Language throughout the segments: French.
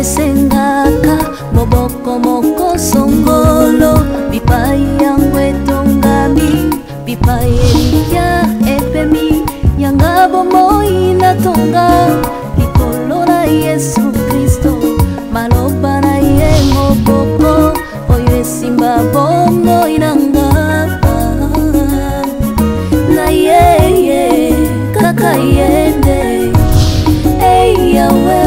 sengaka moboko moko songolo bipai yangu etongami bipai elia epemi yanga bomoi natonga likolo na Yesu Kristo maloba na ye moboko oyo esimba bomoi nanga na ye kaka yende hey yawe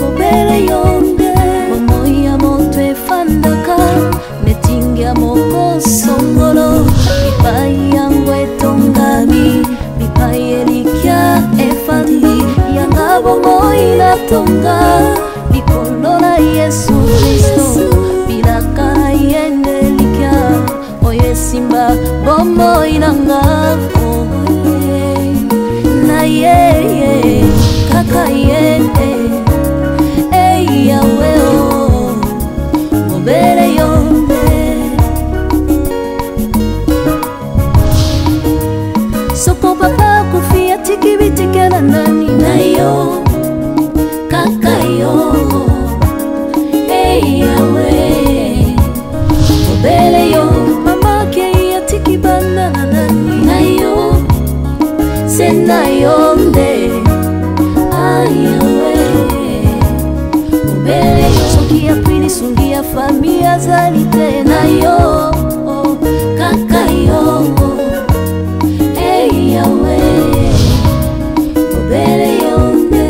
obere yonde bomoya moto efandaka netingia moko songolo bipai yangu etongami bipai elikia efandi yanga bomoi natonga likolo na Yesu Kristo bilaka yende likia oye simba bomoi nanga na ye kaka yende hey yawe obere yonde soko papa kufia tikibitikela nani na yo kaka yo hey yawe obere yo mama ke ya tikibana nani na yo sena yonde ayawe obere yo sokia pili sungia familia zalite na yo kaka yo hey yawe obere yonde.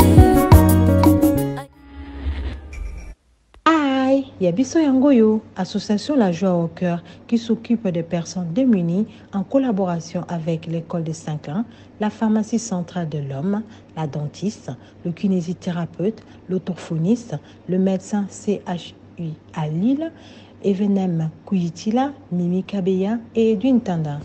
Yabiso Yangoyo, association La Joie au Cœur, qui s'occupe des personnes démunies en collaboration avec l'école de Saint-Clain, la pharmacie centrale de l'homme, la dentiste, le kinésithérapeute, l'orthophoniste, le médecin CHU à Lille, Evenem Kuyitila, Mimi Kabeya et Edwin Tanda.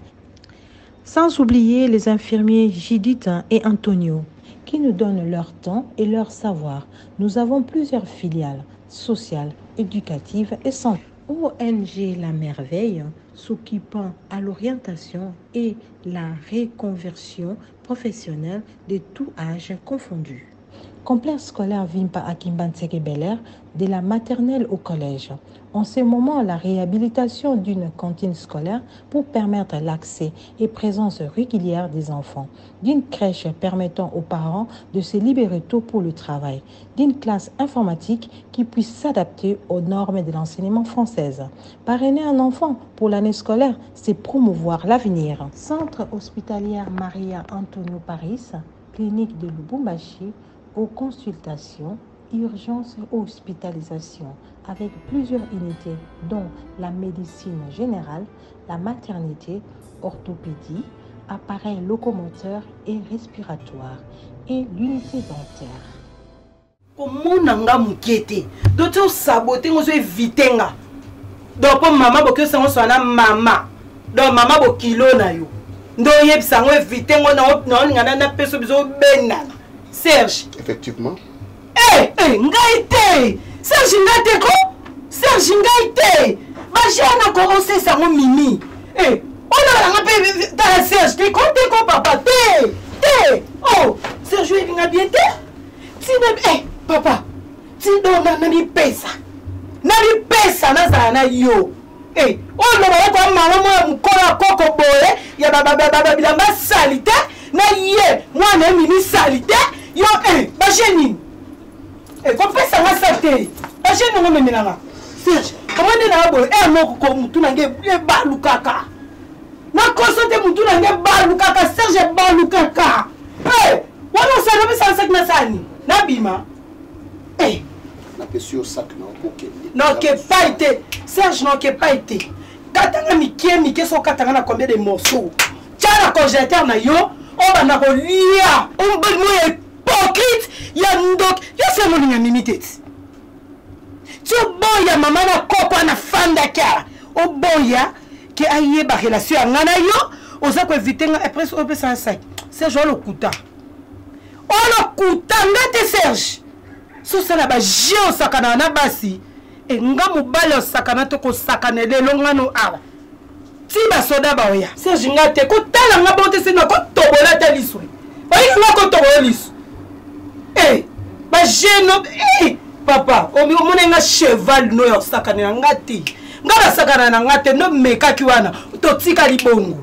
Sans oublier les infirmiers Judith et Antonio, qui nous donnent leur temps et leur savoir. Nous avons plusieurs filiales sociales, éducatives et santé. ONG La Merveille, s'occupant à l'orientation et la reconversion professionnelle de tout âge confondu. Complexe scolaire Vimpa à Kimbanseke Bel-Air, de la maternelle au collège. En ce moment, la réhabilitation d'une cantine scolaire pour permettre l'accès et présence régulière des enfants, d'une crèche permettant aux parents de se libérer tôt pour le travail, d'une classe informatique qui puisse s'adapter aux normes de l'enseignement française. Parrainer un enfant pour l'année scolaire, c'est promouvoir l'avenir. Centre hospitalier Maria Antonio Paris, clinique de Lubumbashi, aux consultations, urgences et hospitalisations, avec plusieurs unités dont la médecine générale, la maternité, orthopédie, appareils locomoteurs et respiratoires, et l'unité dentaire. Comment nga mukete doto saboter ngozo evitenga donc maman bokyo sango swana mama donc maman bokilo na yo ndo yebisa ngo evitengo na ngana na peso bizo benana Serge. Effectivement. Ngaite! Serge ngate ko? Serge ngaite! Bajana commencé ça mon mimi. On a rappelé ta Serge, t'es compté ko papa té. Oh, Serge il vient bien té. Ti papa. Ti dona na mi pesa. Na mi pesa na za na yo. On a ko mama mo mkola koko boye ya baba bilamba salite na ye mwana mimi salite. Yo, bacheni. Faut pas savoir ça. Bacheni on me menanga. Serge, comment on est là moko ko mutu na nge balukaka. Na konsote mutu na nge balukaka, Serge balukaka. Wana ça na ça na sani. Na bima. Na pesu sac na okende. Non que pas été. Serge non que pas été. Katanga mike so katanga na combien de morceaux. Tiens la congélateur na yo, on va na lia. On va moi hypocrite, ya ndok, ya c'est mon inimité. Tu boya maman na kopa na fanda kala. O boya que aye ba relation ngana yo, oza ko éviter après au pe 105. Serge le kuta. On le kuta ngate Serge. So sala ba jio sakana na basi. E nga mobale sakana to ko sakana de longano ala. Ti ba soda ba oya. Serge ngate ko tala nga bonte se na ko tobola ta liswe. Oyi nga ko tobola liswe. bageno papa omona nga cheval no ya sakana nga te nga basakana na nga te no mekaki wana totika libongo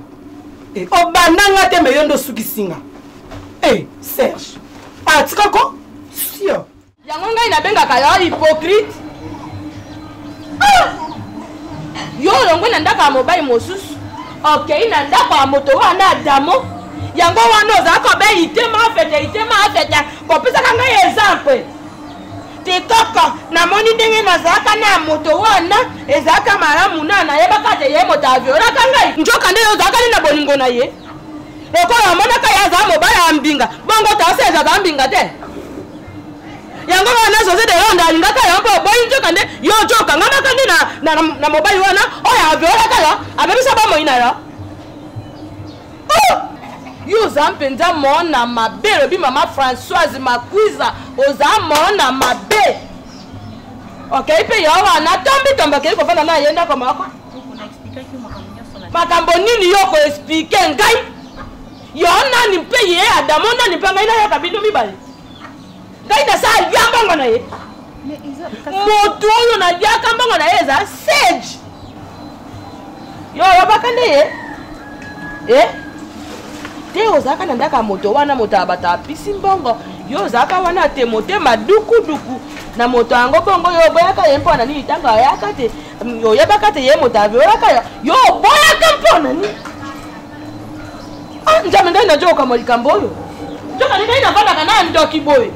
obanda nga te meyo ndo sukisinga Serge atika ko sio yango ngai nabengaka yo hypocrite yo longo na ndako ya mobali mosusu okei na ndako ya moto wana adamo yango wana ozalaka obe itema afete kopesaka ngai exemple te kaka namoni ndenge nazalaka na ya moto wana ezalaka malamu na nayebaka te ye moto aviolaka ngai njoka nde ozalaka nde na bolingo na ye ekoyo amonaka ye azala mobali ya mbinga bongo tase ezalaka mbinga te yango wana José de Ronda alingaka yo mpo oboyi njoka nde yo ojokanga maka nde na mobali wana oyo aviolaka yo abebisa bomoi na yo yo oza mpenza mona mabe lobi mama Françoise Makwiza oza mona mabe okei mpe yo wana tombi okei kofanda na ye ndako moko makambo nini yo koexplike ngai yo nani mpe ye adamo nani mpe ngai nayoka bino mibale ngai nasala lia mbongo na ye motu oyo naliaka mbongo na ye eza sage yo oyobaka nde ye te ozalaka na ndako ya moto wana moto abata apisi mbongo yo ozalaka wana te motema dukuduku na moto yango bongo yo oboyaka ye mpona nini ntango ayaka te oyebaka te ye moto aviolaka yo oboyaka mpona nini nzambe ngai najokoka likambo oyo njokani ngai navandaka na ndoki boye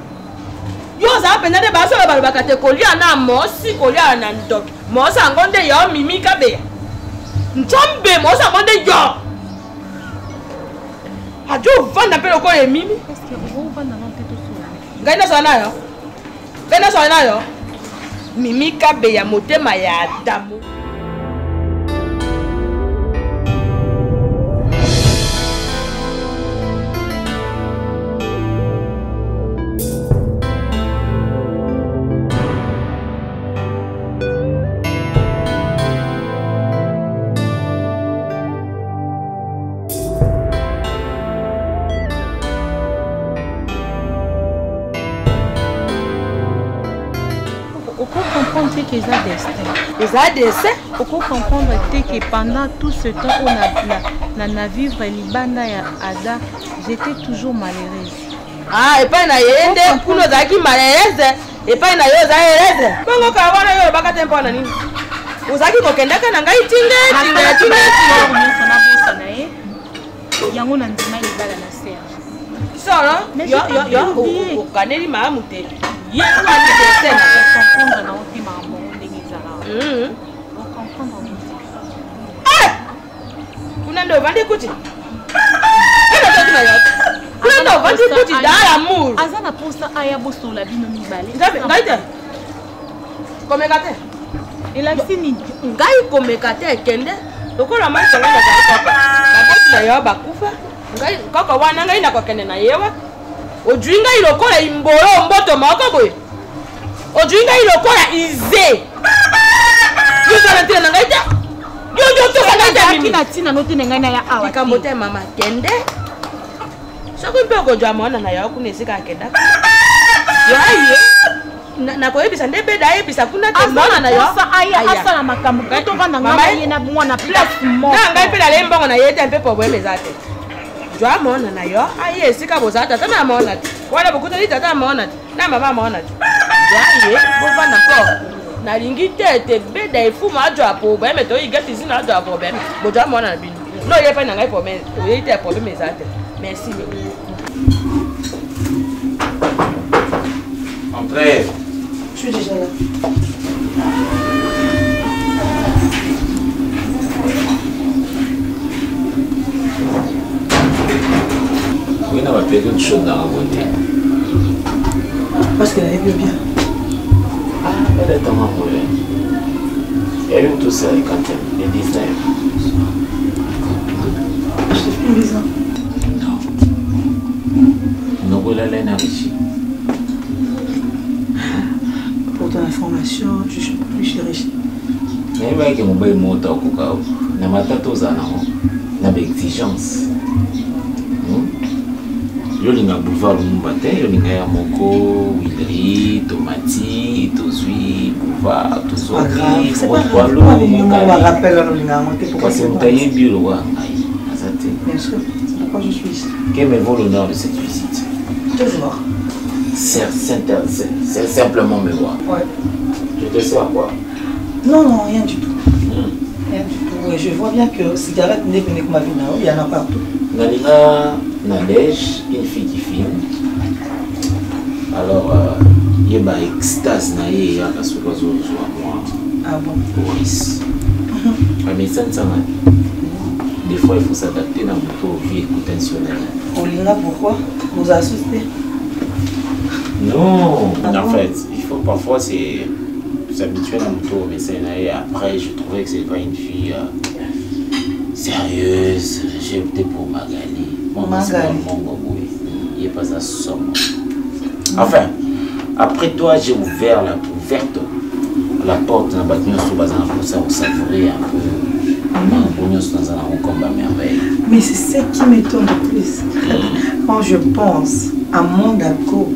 yo ozala mpenza nde basoyo balobaka te kolia na mosi kolia na ndoki mosi yango nde yo Mimi Kabeya nzambe mosi yango nde yo ajo ovanda mpe lokola emimi ngai nasola nayo Mimi Kabeya motema ya Adamu que ça destin. Il faut comprendre que pendant tout ce temps on a vivre Libanda et Ada, j'étais toujours malheureuse. Ah, et pas na yende kuno zaki malheureuse. Et pas na yo za heureuse. Bongo ka wana yo baka tempo na nini? Uzaki kokendaka na ngai tinga. Yango na ndima Libanda na Serge. Solo yo kaneli maamu te. Ye kwa ni destin na comprendre na otima mbongo ndenge ezala. Kuna ndo vandi kuti. Ena tatu na yote. Kuna ndo vandi kuti da amour. Azana posa aya bosola bino mibale. Ngaite. Komekate. Elakisi ngai komekate kende. Lokola mali sanga na papa. Ngati na yo bakufa. Ngai kaka wana ngai na kokende na yewa. Ojinga ilokola imboro mboto moko boye. Ojinga ilokola ize. Yo zana tena ngaita. Yo to ngaita mimi. Kina tina no tena ngai na ya awa. Ikambote mama kende. Soko mpe ko jamona na yo kunesika kenda. Yo aye. Na koyebisa ndebe da yebisa kuna te mona na yo. Asa na makambo. Kato vanda ngai na mwana place mo. Na ngai pe la lembongo na yete mpe problème ezate. Jwa mona na yo aye sika bozata tata mona wala bokuta ni tata mona na mama mona jwa ye bovana po na lingi tete beda efuma ajwa po ba meto igati zina ajwa po ben bojwa mona na bino no ye pa na ngai problème ye te problème ezate merci Entrez. Je suis déjà là. Oui, on va payer une chose dans la bonté. Parce qu'elle avait bien. Ah, elle est en problème. Elle est tout seul quand elle est 19. Je t'ai fait une maison. Non. Nous allons aller ici. Pour ton information, je suis riche. Mais il va y avoir un peu de mots au cacao. N'a pas tout ça, non. N'a pas d'exigence. Yolinga boulevard Lumbate, Yolinga ya moko, Willery, Tomati, Tozui, boulevard, Tozui, c'est pas grave. Pourquoi c'est mon taillé bio, bien sûr, c'est pourquoi je suis ici. Quel me vaut l'honneur de cette visite? Toujours. C'est simplement me voir. Ouais. Je te sers à quoi? Non, rien du tout. Rien du tout. Et je vois bien que cigarette n'est que ma vie, il y en a partout. Nalina Nadège, une fille qui filme. Alors, il y a une extase, il y a un sur moi. Ah bon? Boris. Mais ça, des fois, il faut s'adapter dans notre vie intentionnelle. Olina, pourquoi? Vous assustez? Non, en fait, il faut parfois s'habituer à notre médecin. Et après, je trouvais que c'est pas une fille sérieuse. J'ai opté pour Magali. Il n'est pas à somme. Enfin, après toi, j'ai ouvert la porte dans la bâtiment pour ça, vous savourer un peu. Mais c'est ce qui m'étonne le plus. Quand je pense à mon Dako,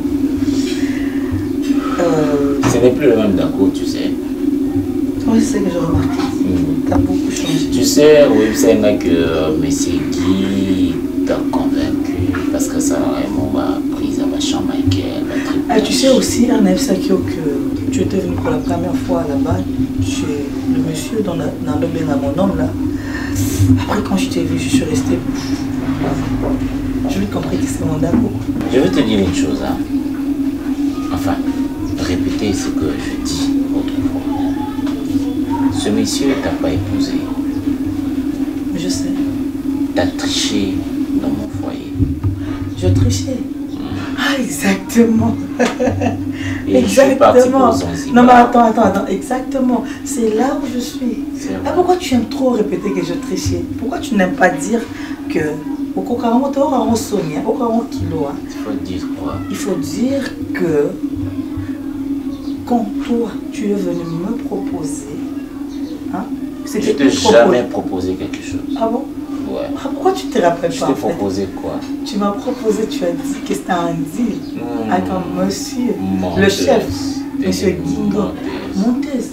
ce n'est plus le même Dako, tu sais. Oui, c'est ce que je remarque. Tu as beaucoup changé. Tu sais, oui, c'est vrai que M. Guy t'a convaincu parce que ça vraiment m'a prise à ma chambre avec elle. Tu sais aussi, un Sakio, que tu étais venu pour la première fois là-bas chez le monsieur dans le bain à mon homme là. Après, quand je t'ai vu, je suis restée. Je lui ai compris que c'est mon Dako. Je veux te dire une chose, hein. Enfin, répéter ce que je dis autrefois. Ce monsieur t'a pas épousé. Je sais. T'as triché dans mon foyer. Je trichais. Ah, exactement. Et exactement. Je suis parti pour non, mais attends. Exactement. C'est là où je suis. Ah, pourquoi tu aimes trop répéter que je trichais? Pourquoi tu n'aimes pas dire que. Il faut dire quoi? Il faut dire que quand toi, tu es venu me proposer, hein, je t'ai jamais proposé quelque chose. Ah bon? Ouais. Ah, pourquoi tu te rappelles pas? Je t'ai proposé quoi? Tu m'as proposé, tu as dit que c'était un deal avec un monsieur, Monteuse. le chef, monsieur Guingo. Monteuse.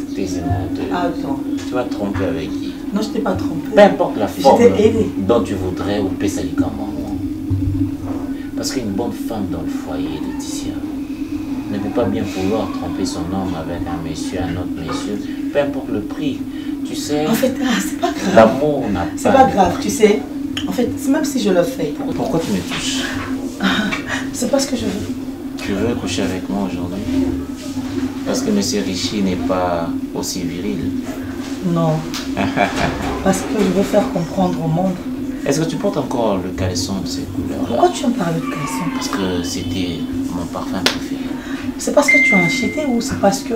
Attends. Tu m'as trompé avec qui? Non, je t'ai pas trompé. Peu importe la forme aidé. dont tu voudrais ou Pessalikaman. Parce qu'une bonne femme dans le foyer, Laetitia, ne peut pas bien vouloir tromper son homme avec un monsieur, un autre monsieur, peu importe le prix. Tu sais, en fait, c'est pas grave. L'amour n'a pas. C'est pas grave, tu sais. En fait, même si je le fais. Pourquoi tu me touches? C'est pas ce que je veux. Tu veux coucher avec moi aujourd'hui? Parce que monsieur Richie n'est pas aussi viril. Non. Parce que je veux faire comprendre au monde. Est-ce que tu portes encore le caleçon de ces couleurs-là? Pourquoi tu en parles de caleçon? Parce que c'était mon parfum préféré. C'est parce que tu as acheté ou c'est parce que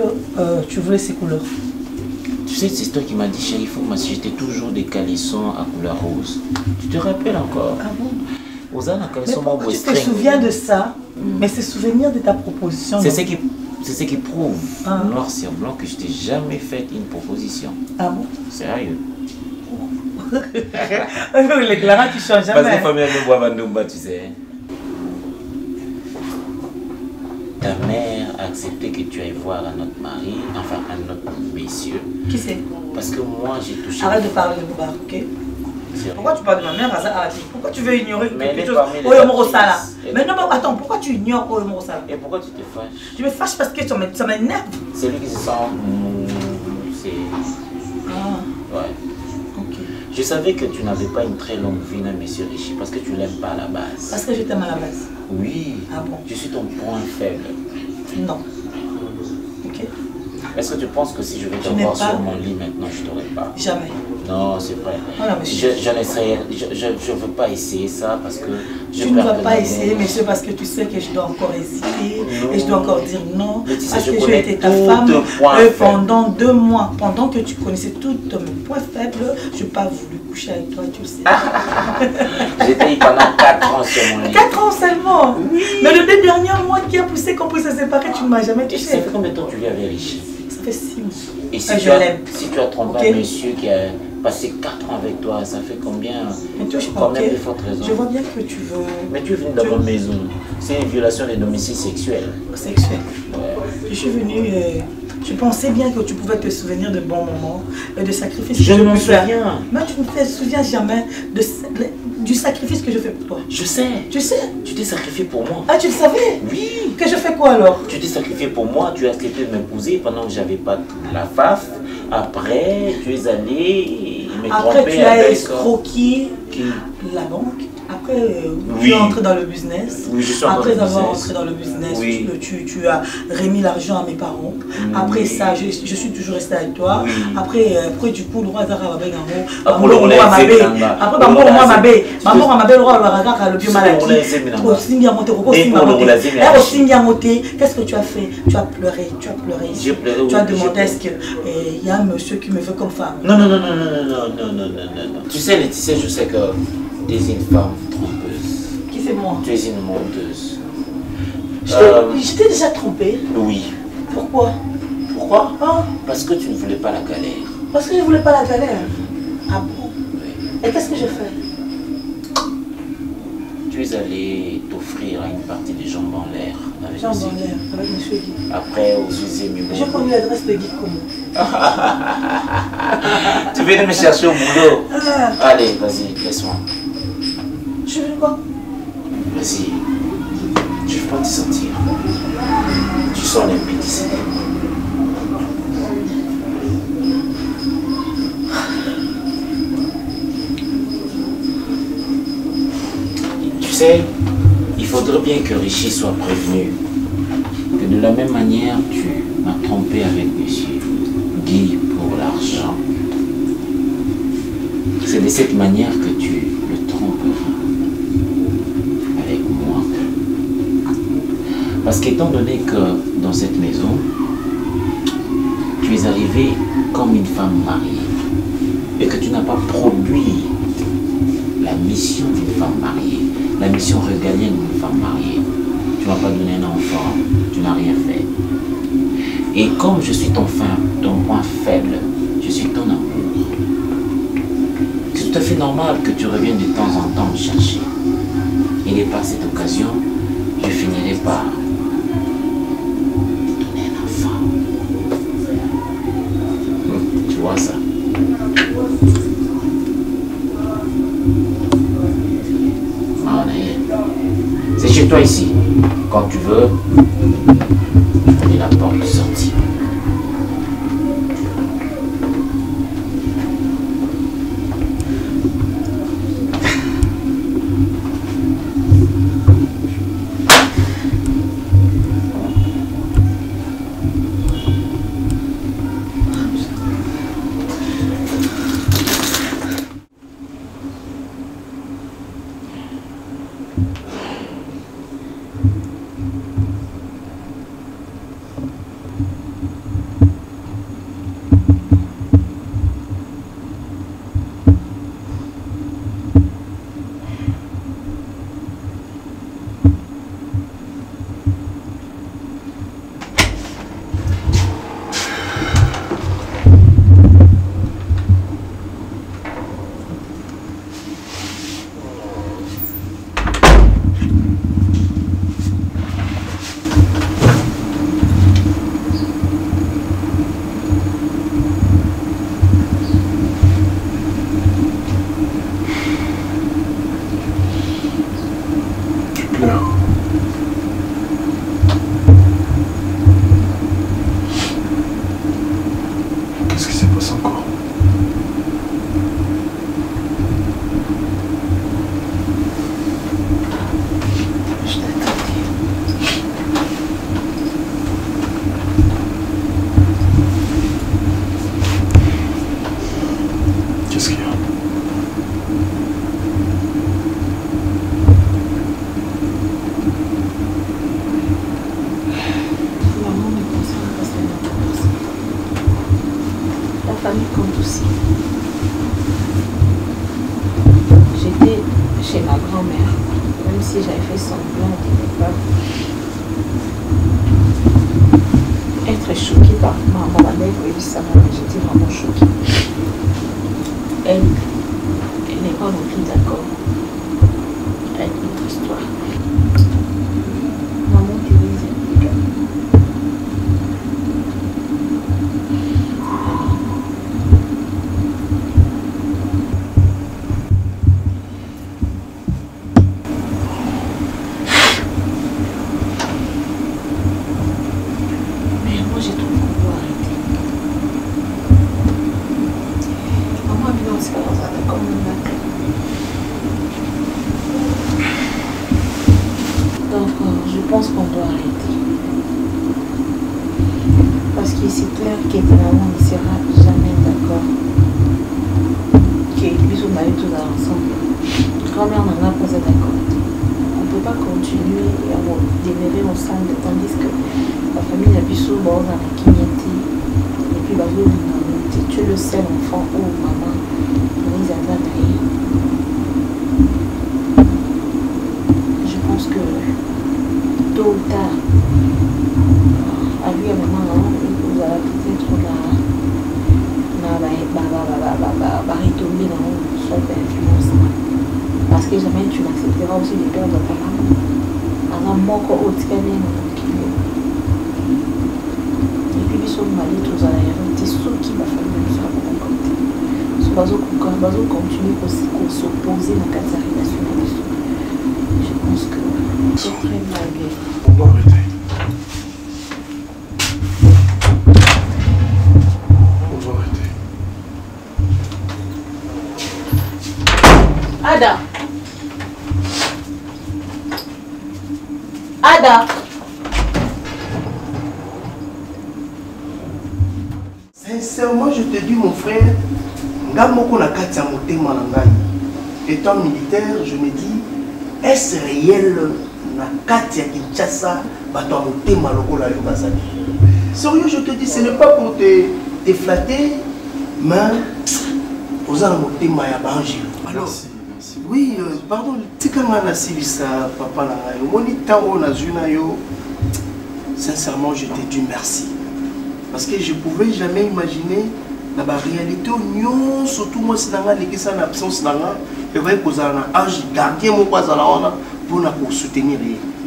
tu voulais ces couleurs? Tu sais, c'est toi qui m'as dit, chérie, il faut m'acheter toujours des caleçons à couleur rose. Tu te rappelles encore? Ah bon? Mais pourquoi tu te souviens de ça? Mais c'est souvenir de ta proposition. C'est ce qui prouve, noir sur blanc, que je t'ai jamais fait une proposition. Ah bon? Sérieux? Les Clara, tu changes jamais. Parce que famille me boit Vandumba, tu sais. Ta mère a accepté que tu ailles voir un autre mari, enfin un autre monsieur. Qui c'est? Parce que moi j'ai touché. Arrête de parler de Bouba, ok? Pourquoi tu parles de ma mère? Pourquoi tu veux ignorer quelque chose? Mais non, mais attends, pourquoi tu ignores Oyomoro Sala? Et pourquoi tu te fâches? Je me fâche parce que ça m'énerve. C'est lui qui se sent. Ouais. Ok. Je savais que tu n'avais pas une très longue vie, là, monsieur Richie, parce que tu l'aimes pas à la base. Parce que je t'aime à la base. Oui. Ah bon? Je suis ton point faible. Non. Ok. Est-ce que tu penses que si je vais te voir sur mon lit maintenant, je t'aurais pas? Jamais. Non, c'est vrai. Voilà, je ne veux pas essayer ça parce que tu ne vas pas essayer, mais c'est parce que tu sais que je dois encore hésiter et je dois encore dire non. Parce que j'ai été ta femme pendant 2 mois. Pendant que tu connaissais tous mes points faibles, je n'ai pas voulu coucher avec toi, tu le sais. J'étais pendant 4 ans sur mon lit. 4 ans seulement? Oui. Mais le dernier mois qui a poussé qu'on puisse se séparer, tu ne m'as jamais touché. Ça fait combien de temps que tu vis avec Richie? Ça fait 6 mois. Et si tu as trompé un monsieur passer 4 ans avec toi, ça fait combien? Mais touche pas, Combien ok. de fortes raisons? Je vois bien que tu veux... Mais tu es venu dans ma maison. C'est une violation des domiciles sexuels. Sexuel. Ouais. Je suis venue... je pensais bien que tu pouvais te souvenir de bons moments et de sacrifices Je que je m'en peux faire. souviens. Mais tu ne te souviens jamais du sacrifice que je fais pour toi. Je sais. Tu sais? Tu t'es sacrifié pour moi. Ah, tu le savais? Oui. Que je fais quoi alors? Tu t'es sacrifié pour moi, tu as accepté de m'épouser pendant que j'avais pas la FAF. Après, tu es allé me Après, tromper tu as avec escroqué qui? la banque. Après, Oui. tu es entré dans le business. Oui, je suis entré Après dans le avoir business. entré dans le business, Oui. tu as remis l'argent à mes parents. Après ça, je suis toujours resté avec toi. Oui. Après, du coup, le roi Zara va bien Après, le roi Zara. Après, maman, moi, ma belle, le roi Zara, le biomalaki. Aussi bien monté. Qu'est-ce que tu as fait? Tu as pleuré, tu as pleuré. J'ai pleuré. Tu as demandé est-ce qu'il y a un monsieur qui me veut comme femme. Non. Tu sais, Laetitia, je sais que tu es une femme trompeuse. Qui c'est moi? Tu es une menteuse. Je t'ai déjà trompé. Oui. Pourquoi? Pourquoi? Ah, Parce que tu ne voulais pas la galère. parce que je ne voulais pas la galère. Ah bon? Oui. Et qu'est-ce que je fais? Tu es allé t'offrir à une partie des jambes en l'air. Avec Jean Monsieur Bonner, Guy. avec monsieur Guy. Après, aux usines, J'ai connu l'adresse de Guy Como. Tu viens de me chercher au boulot. Ah, Allez, vas-y, laisse-moi. je veux quoi? Vas-y. Je ne veux pas te sentir. Tu sens limpide ici. Tu sais, il faudrait bien que Richie soit prévenu que de la même manière tu m'as trompé avec monsieur Guy pour l'argent. C'est de cette manière que tu le tromperas avec moi. Parce qu'étant donné que dans cette maison, tu es arrivée comme une femme mariée et que tu n'as pas produit la mission d'une femme mariée, la mission régalienne d'une femme mariée. Tu ne m'as pas donné un enfant, tu n'as rien fait. Et comme je suis ton point faible, je suis ton amour. C'est tout à fait normal que tu reviennes de temps en temps me chercher. Et par cette occasion, je finirai par te donner un enfant. Tu vois ça? C'est chez toi ici. Quand tu veux, et la porte de sortie. Qu'est-ce qui s'est passé encore? Je t'attendais. Qu'est-ce qu'il y a? Maman me concerne pas seulement. La famille compte aussi. J'étais chez ma grand-mère, même si j'avais fait semblant de ne pas être choquée par ma mère, oui, ça m'a, j'étais vraiment choquée. Donc, je pense qu'on doit arrêter. Parce que c'est clair qu'étonnamment, on ne sera jamais d'accord. Que bisous, on allait tous ensemble. Grand-mère n'en a pas d'accord. On ne peut pas continuer à demeurer ensemble tandis que la famille a bisous, bon, on a qui et puis, bah, tu es le seul enfant ou maman, ils avaient naïf. Je pense que tôt ou tard, à lui à maman, vous allez peut-être retomber dans son influence. Parce que jamais tu n'accepteras aussi de perdre ta maman. Alors, moi, quand on tient les et puis, ils sont malés tous à l'aéroport. C'est ceux qui m'a fallu me faire rencontrer. Ce bateau continue à s'opposer dans la relation. Je pense que c'est très mal. On doit arrêter. On doit arrêter. Ada. Ada. Sincèrement, je te dis, mon frère, étant militaire, je me dis, est-ce réel na Katia Kinshasa, sérieux, je te dis, ce n'est pas pour te flatter, mais aux alors, Merci. oui, pardon, papa, sincèrement, je te dis merci. Parce que je ne pouvais jamais imaginer la réalité, surtout moi, si je en absence, je vais poser un âge gardien pour nous soutenir.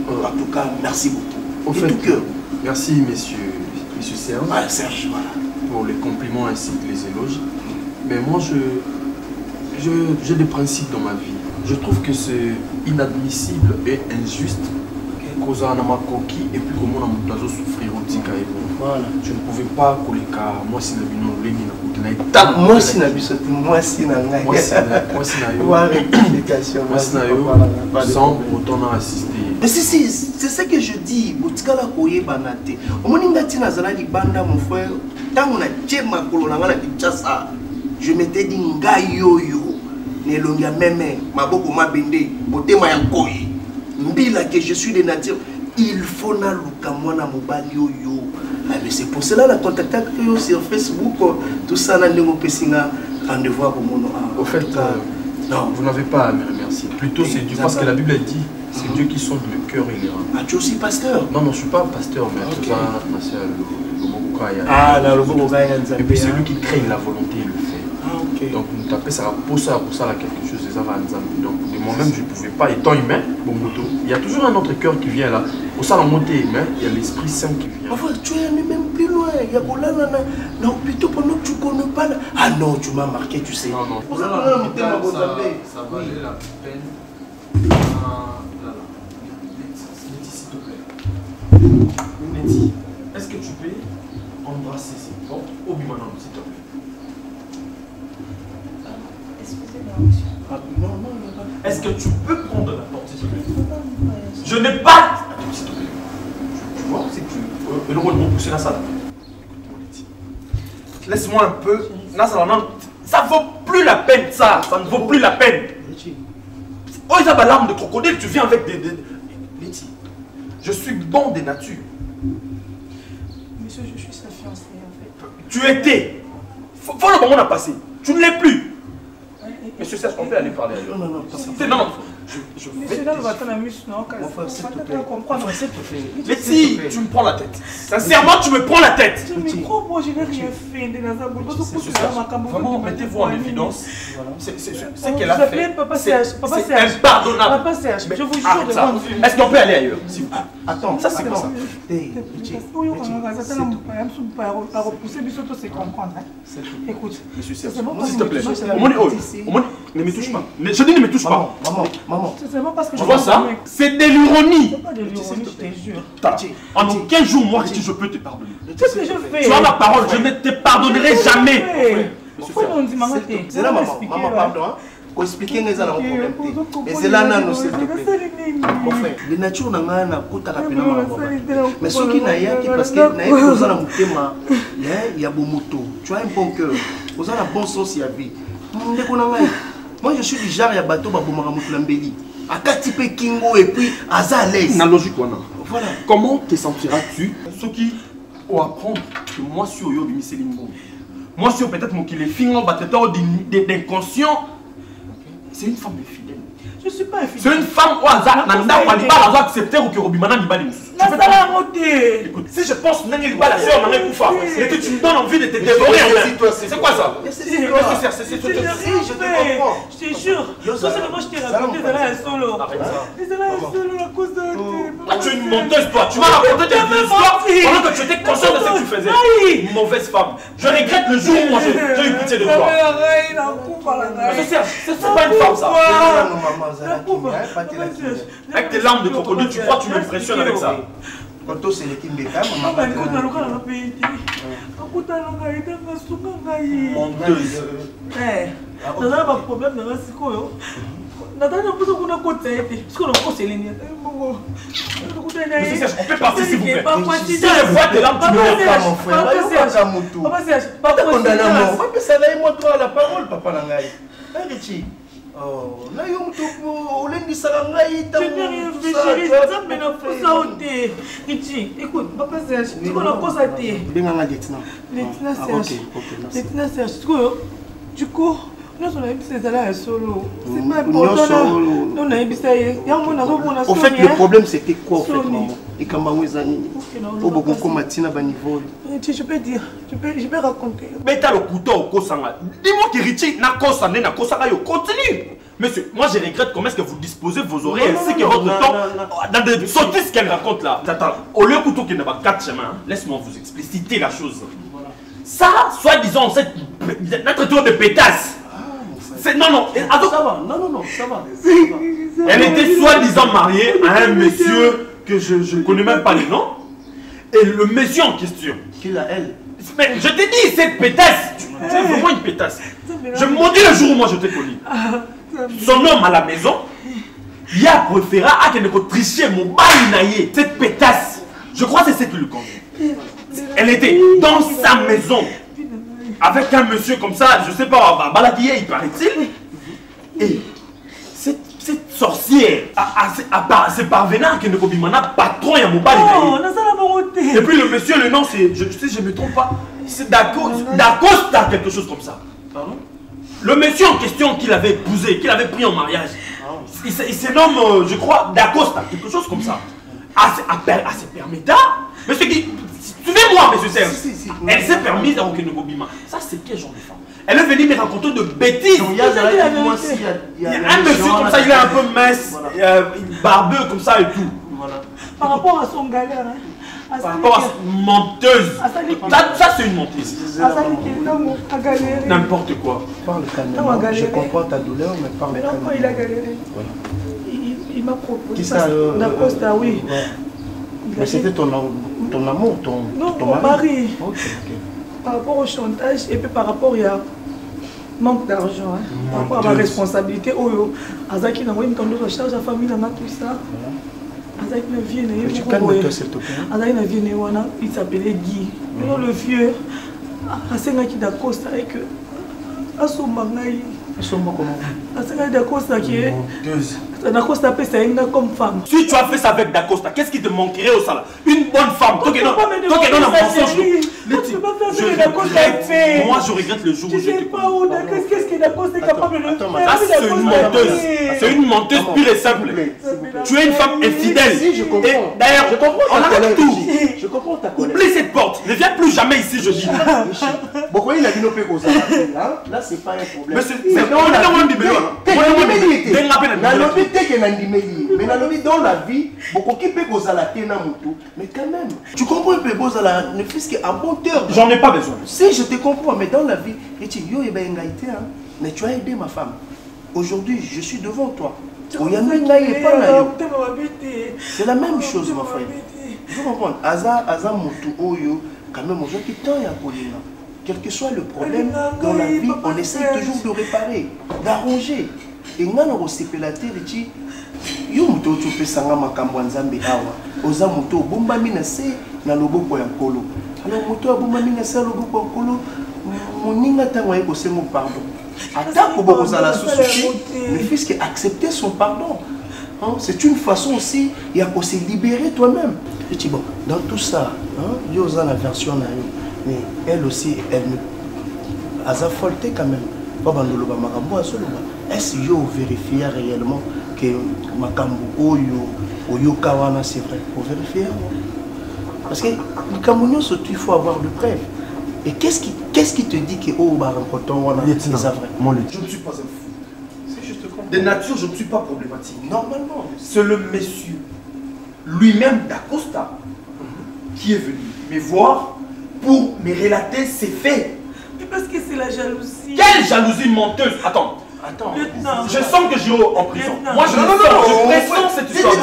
En tout cas, merci beaucoup. Au Et fait, tout cœur. merci, monsieur Serge, Ah, Serge, voilà. pour les compliments ainsi que les éloges. Mais moi, j'ai des principes dans ma vie. Je trouve que c'est inadmissible et injuste qu'on a ma coquille et puis comment on a souffrir au tika. Voilà. Je ne pouvais pas coller car moi si la bino leni na kutena Moi si na biso moi si na ngai. moi si na yo Wa rectification. moi si na yo sans pour autant assister. Mais c'est ça que je dis. Botikala koye banate. Omoni ngati nazala libanda mon frère. Tango na tchema kolona ngana Kinshasa. Je m'étais dit ngai yoyo. Nelongia meme maboko mabende motema ya koyi. Mbila que je suis de nature. Il faut na luka mwana mobali yoyo. Ah, mais c'est pour cela la contacter sur Facebook, tout ça là nous pessinga rendez-vous pour mon. Au fait, non, vous n'avez pas à me remercier. Plutôt c'est Dieu parce que la Bible dit c'est Dieu qui sonde le cœur et les reins. Ah, tu es aussi pasteur? Non, non, je suis pas pasteur, mais okay. Ah, là, et puis c'est lui qui crée la volonté, il le fait. Ah, ok. Donc nous taper ça pour ça là quelque chose des avant. Donc de moi-même je ne pouvais pas, étant humain, bon moto. Il y a toujours un autre cœur qui vient là. Pour ça la montée humain, il y a l'Esprit Saint qui vient. Enfin, tu es même plus loin. Il y a non, plutôt pendant que tu ne connais pas. Ah non, tu m'as marqué, tu sais. Non, non. Pour ça, ça valait la peine. S'il te plaît. Letty, est-ce que tu peux embrasser ces portes au bimanon, s'il te plaît? Excusez-moi, monsieur. Ah, non, non. Est-ce que tu peux prendre la porte, s'il te plaît? Je n'ai pas. Attends, s'il te plaît. Tu vois, c'est que tu. Le rôle de pousser la salle. Laisse-moi un peu. Ça vaut plus la peine, ça. Ça ne vaut plus la peine. Oh, ils ont la larme de crocodile. Tu viens avec des. Letty, je suis bon de nature. Monsieur, je suis sa fiancée en fait. Tu étais. Faut le moment on a passé. Tu ne l'es plus. Monsieur Serge, on peut aller parler ailleurs. Non, non, non. Je monsieur, là, on va attendre la mus, non? Mon frère, s'il te plaît. Comprendre. Letty, tu me prends la tête. Sincèrement, tu me prends la tête. Mais moi, je n'ai rien fait. Vraiment, mettez-vous en évidence. C'est qu'elle a fait. C'est impardonnable. Papa Serge, je vous jure devant Dieu. Est-ce qu'on peut aller ailleurs? Attends, ça c'est quoi ça? Écoute, Monsieur Serge, c'est s'il te plaît. Ne me touche pas. Je dis ne me touche pas. Maman. c'est vraiment parce que tu vois ça? C'est de l'ironie. C'est pas de l'ironie, je te jure. En aucun jour, moi, je peux te pardonner. Qu'est-ce que je fais? Tu as ma parole, je ne te pardonnerai jamais. C'est là, maman, pardon. Pour expliquer les gens problème. Et c'est là, non, s'il te plaît. Mon frère, les natures n'ont pas de problème. Mais ce qui n'a pas, parce que il y a bon moto. Tu as un bon cœur. Vous avez un bon sens, il y a vie. Moi, je suis du genre, il y a bateau, il y a Kingo et puis Azalès. La logique, voilà. Voilà. Comment te sentiras-tu ceux qui vont apprendre que moi, je suis au Yobi Misselimbo. Moi, je suis peut-être mon qui les finit d'inconscient. C'est une femme fidèle. Je suis pas infidèle. C'est une femme au hasard. Nanda Waliba va accepter ou que Robimana Nibali Moussou. Écoute, si je pense que Nani Liba la sœur Nana Koufa, et que tu me donnes envie de te dévorer, c'est quoi ça? Je te jure. Parce que moi je t'ai raconté de là solo. C'est là solo à cause de. Tu es une menteuse, toi. Tu m'as raconté des histoires pendant que tu étais consciente de ce que tu faisais. Une mauvaise femme. Je regrette le jour où moi j'ai eu pitié de toi. C'est pas une femme ça. Avec tes larmes de crocodile, tu crois que tu m'impressionnes avec ça? Quand c'est l'équipe de menteuse. On peut partir s'il vous plaît. Si je vois tes larmes, tu me pas mon frère. Moi la parole, papa Langaï. Oh, là, il y a un peu Richie, écoute, papa Serge, tu connais quoi ça t'es? Lieutenant Serge, du coup, nous on a eu ces là solo. C'est pas important. Nous on a eu ça. Au fait, le problème c'était quoi au fait, maman? Et quand maman est amis, au beaucoup comme Matina Banivol. Je peux dire, je peux raconter. Mais t'as le couteau au Kosanga. Dis-moi que Richie n'a Kosa, n'a Kosa, continue. Monsieur, moi je regrette comment est-ce que vous disposez vos oreilles ainsi que votre temps dans des sottises qu'elle raconte là. Attends, au lieu couteau qui n'a pas 4 chemins, laisse-moi vous expliciter la chose. Ça, soi-disant, notre tour de pétasse. Non, non, ça va, non, ça va. Elle était soi-disant mariée à un monsieur que je ne connais même pas le nom. Et le monsieur en question. Qui l'a elle? Mais je t'ai dit, cette pétasse, c'est vraiment une pétasse. Je me maudis le jour où moi je t'ai connu. Son homme à la maison, il a préféré à qu'elle ne tricher mon baïnaïe. Cette pétasse, je crois que c'est ce qui lui convient. Elle était dans sa maison. Avec un monsieur comme ça, je sais pas, Baladier, il paraît-il. Et cette sorcière c'est parvenant qu'elle ne peut pas patron à mon bal. Et puis le monsieur, le nom, c'est, je ne me trompe pas, c'est Dacosta, quelque chose comme ça. Pardon? Le monsieur en question qu'il avait épousé, qu'il avait pris en mariage, il se nomme, je crois, Dacosta, quelque chose comme ça. C'est permettant. Monsieur qui. Suivez-moi, monsieur Serge. Elle s'est permise à aucune Bobima. Ça, c'est quel genre de femme? Elle est venue me raconter de bêtises. Il y a un monsieur comme ça, il est un peu mince, barbeux comme ça et tout. Par rapport à son galère, par rapport à menteuse. Ça, c'est une menteuse. N'importe quoi. Parle calmement. Je comprends ta douleur, mais parle calmement. Mais non, il a galéré. Il m'a proposé. Dacosta, oui. Mais c'était ton amour, ton mari. Par rapport au chantage et puis par rapport à manque d'argent, par rapport à ma responsabilité, Azaki n'a pas eu de charge à la famille, tout ça. Azaki n'a vu, tu calmes-toi s'il te plaît. Azaki n'a vu, il s'appelait Guy. Le vieux, Azaki Dacosta et que Assomangaï. Azaki Dacosta qui est. Dacosta comme femme. Si tu as fait ça avec Dacosta, qu'est-ce qui te manquerait au salaire? Une bonne femme. Toi qui donnes un mensonge. Moi je regrette le jour où je t'ai connu. Qu'est-ce que Dacosta est capable de faire? Ça c'est une menteuse. C'est une menteuse pure et simple. Tu es une femme infidèle. Si, je comprends. D'ailleurs, on arrête tout. Je comprends ta colère. Oublie cette porte. Ne viens plus jamais ici, je dis. Pourquoi il a dit non plus là, c'est pas un problème. Mais dans la vie, beaucoup qui peut causer la tête mais quand même, tu comprends un peu ne fût-ce qu'à bon terme. J'en ai pas besoin. Si je te comprends, mais dans la vie, mais tu as aidé ma femme. Aujourd'hui, je suis devant toi. C'est la même chose, ma frère. Je comprends. Aza Moutou Oyo, quand même, aujourd'hui, tant il y a Polina. quel que soit le problème dans la vie, on essaie toujours de réparer, d'arranger. Et nous avons séculaté le chi. Yo muto tu peux sanga makambo nzambe awa. Oza muto bomba mina se na loboko ya nkolo. Alors muto bomba mina se loboko ya nkolo. Moninga tango yeko se mon pardon. Attends pour vous la souci. Le fils qui a accepté son pardon. Hein? C'est une façon aussi, il y a pour se libérer toi-même. Je dis bon, dans tout ça, il y a la version mais elle aussi, elle me a affolté quand même. Est-ce que vous vérifiez réellement que Makambo Oyo Kawana c'est vrai? Pour vérifier. Parce que les Camerounais, il faut avoir de preuves. Et qu'est-ce qui te dit que oh c'est vrai? Je ne suis pas un fou. C'est juste de nature, je ne suis pas problématique. Normalement. C'est le monsieur lui-même d'Acosta qui est venu me voir pour me relater ses faits. Mais parce que c'est la jalousie. Quelle jalousie menteuse! Attends. Lieutenant. Je sens que Giro en prison. Lieutenant. Moi je pressens cette histoire.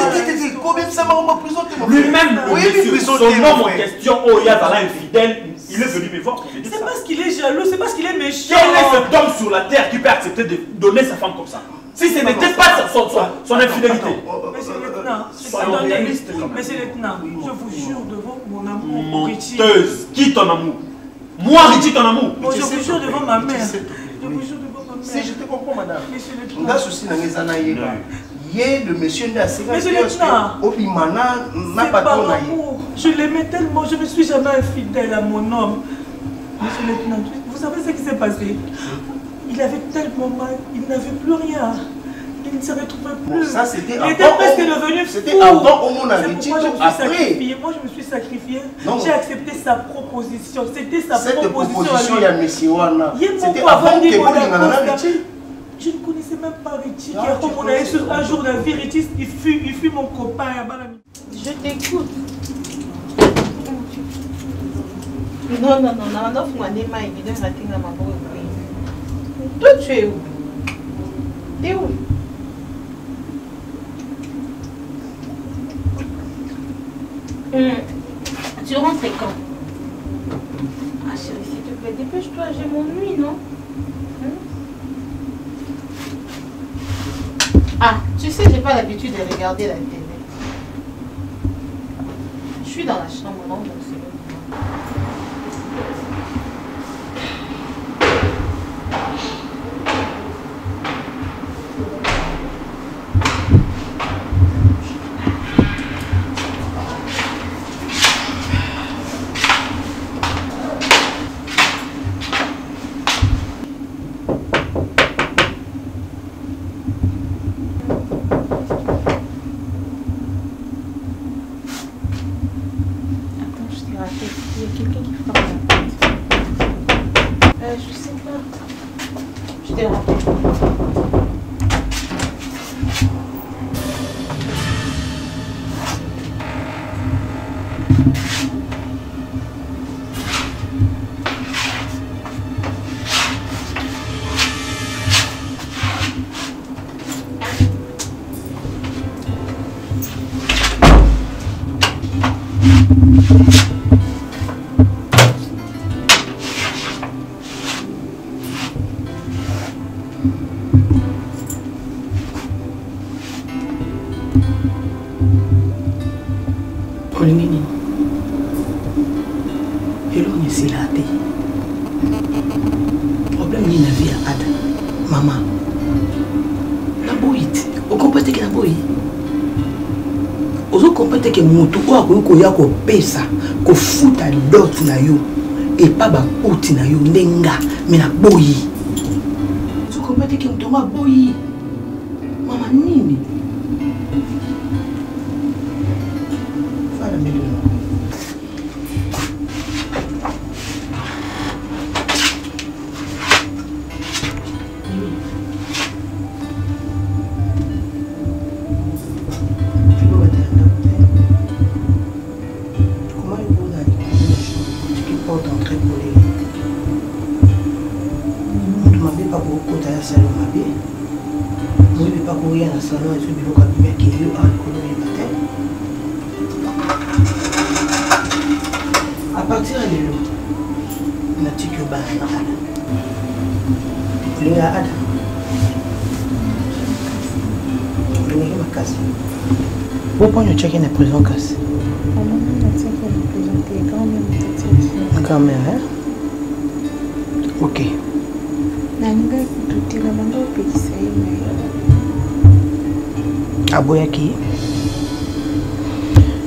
Combien ça va en prison? Lui-même, son homme en question, oh Yazala infidèle, il est venu me voir pour me dire ça. C'est parce qu'il est jaloux, c'est parce qu'il est méchant. Quel est cet homme sur la terre qui peut accepter de donner sa femme comme ça? Si ce n'était pas son infidélité. Monsieur le lieutenant, monsieur le lieutenant, je vous jure devant mon amour. Menteuse, qui ton amour? Moi, Richie, ton amour. Je vous jure devant ma mère. Je vous jure devant ma mère. Si je te comprends, madame. Monsieur le lieutenant. Souci dans les années. Le monsieur n'a Monsieur le lieutenant, n'a pas ton amour. Je l'aimais tellement, je ne suis jamais infidèle à mon homme. Monsieur le lieutenant, vous savez ce qui s'est passé? Il avait tellement mal, il n'avait plus rien. Il ne se retrouvait plus. Bon, ça, c'était il était presque devenu fou. C'était avant au monde après. Moi, je me suis sacrifié. J'ai accepté sa proposition. C'était sa proposition. Cette proposition, il y a monsieur Wana. C'était avant que vous je ne connaissais même pas Richie. On a eu un jour de la vie, Richie, il fut mon copain. Je t'écoute. Non, toi, tu es où? T'es où? Tu rentres quand? Ah chérie, s'il te plaît, dépêche-toi, j'ai mon nuit, non? Ah, tu sais, j'ai pas l'habitude de regarder la télé. Je suis dans la chambre, non? Donc c'est bon. que mutu oyo koya ko pesa ko futa dot na yo et pas ba outi na yo ndenga mais na boyi tu comprends que mutu ma boyi mama nini fala melhor natiki yo bana na ada olinga ada olingaki makasi boponyo tiaki na prison kasi quand même, hein? Ok. Aboyaki.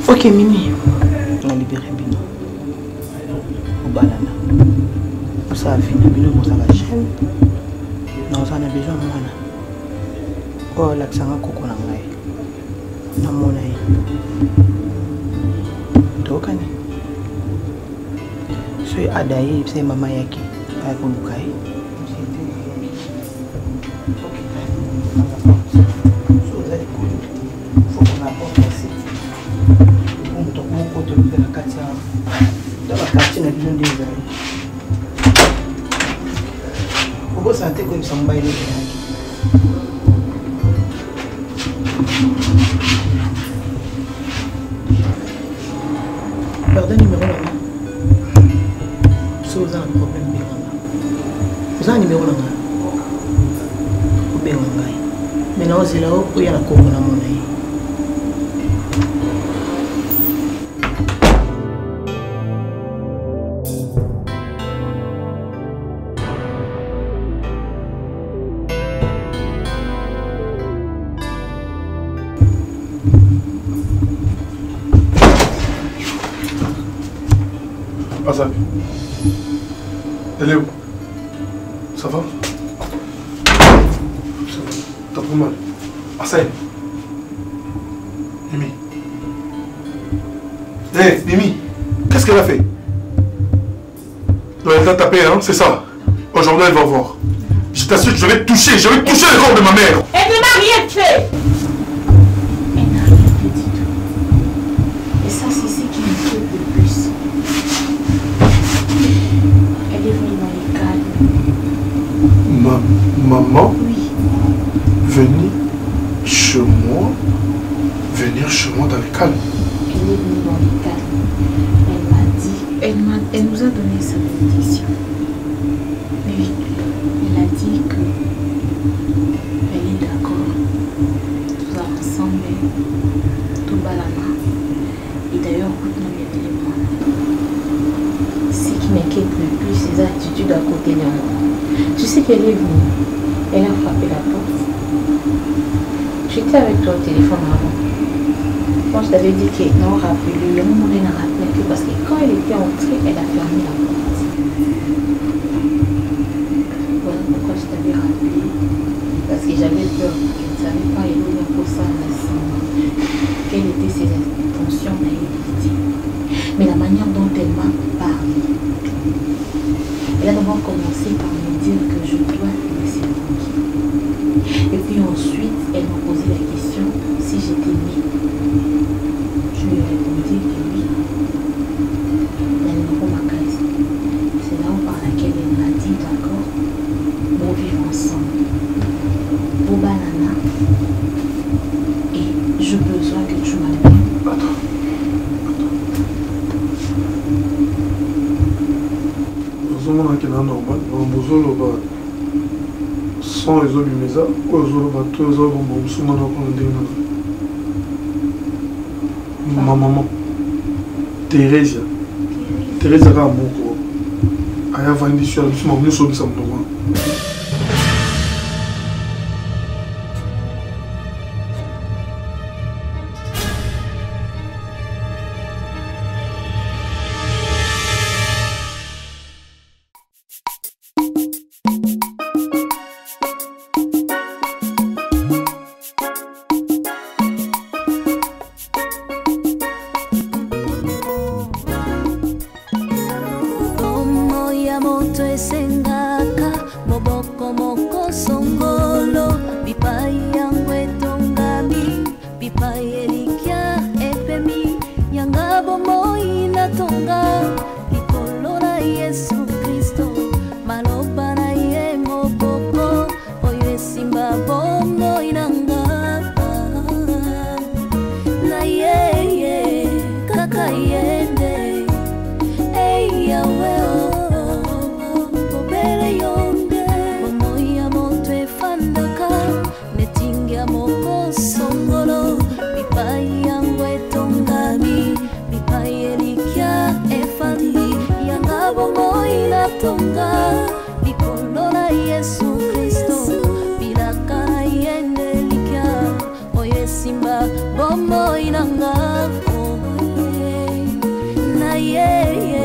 Ok, Mimi. On a libéré Bino. Au banana. Ça a fini. Bino, ça va chaîne. Non, ça a besoin de moi. Oh, l'accent à coco n'a pas. Non, mon aïe. Tokani. So adaye c'est maman yaki ay ko bukai so za ko faut qu'on apporte aussi on to ko to de la katia dans la quartier na biso des amis ko santé ko samba ile yaki pardon numéro là. Vous avez un problème, vous avez un numéro là. Vous avez un numéro. Maintenant, c'est là où il y a la commune à mon avis. Azali. Elle est où? Ça va? T'as trop mal. Assel. Mimi. Hé, hey, Mimi. Qu'est-ce qu'elle a fait? Elle t'a tapé, hein? C'est ça. Aujourd'hui, elle va voir. Je t'assure que je vais toucher le corps de ma mère. Elle ne m'a rien fait. Elle n'a rien fait du tout. Et ça, c'est ce qui m'inquiète le plus. Elle est venue dans les calmes. Maman? Oui. Venir chez moi dans les calmes. Elle est venue dans les calmes. Elle m'a dit, elle nous a donné sa bénédiction. Oui, elle a dit que elle est d'accord. Tout ça ensemble, tout bas la main. Et d'ailleurs, ce qui m'inquiète le plus, c'est ses attitudes à côté de moi. Tu sais qu'elle est venue. Elle a frappé la porte. J'étais avec toi au téléphone avant. Moi, je t'avais dit qu'elle n'a rappelé. Le moment où elle n'a rappelé que parce que quand elle était entrée, elle a fermé la porte. Voilà pourquoi je t'avais rappelé. Parce que j'avais peur. Je ne savais pas pour ça quelles étaient ses intentions naïveté. Mais la manière dont elle m'a parlé, elle a d'abord commencé par me dire que je dois te laisser tranquille. Et puis ensuite, elle m'a posé la question si j'étais née. Je lui ai répondu que oui. Elle me prend ma case. C'est là où par laquelle elle m'a dit d'accord, pour vivre ensemble. Pour banana. Et j'ai besoin que tu m'appelles. Attends. qui est normal, on sans les autres mais ça, ma maman, Thérèse a un bon corps. Elle a vendu sur le film, nous sommes ensemble. Moto esengaka, bobo yeah, yeah.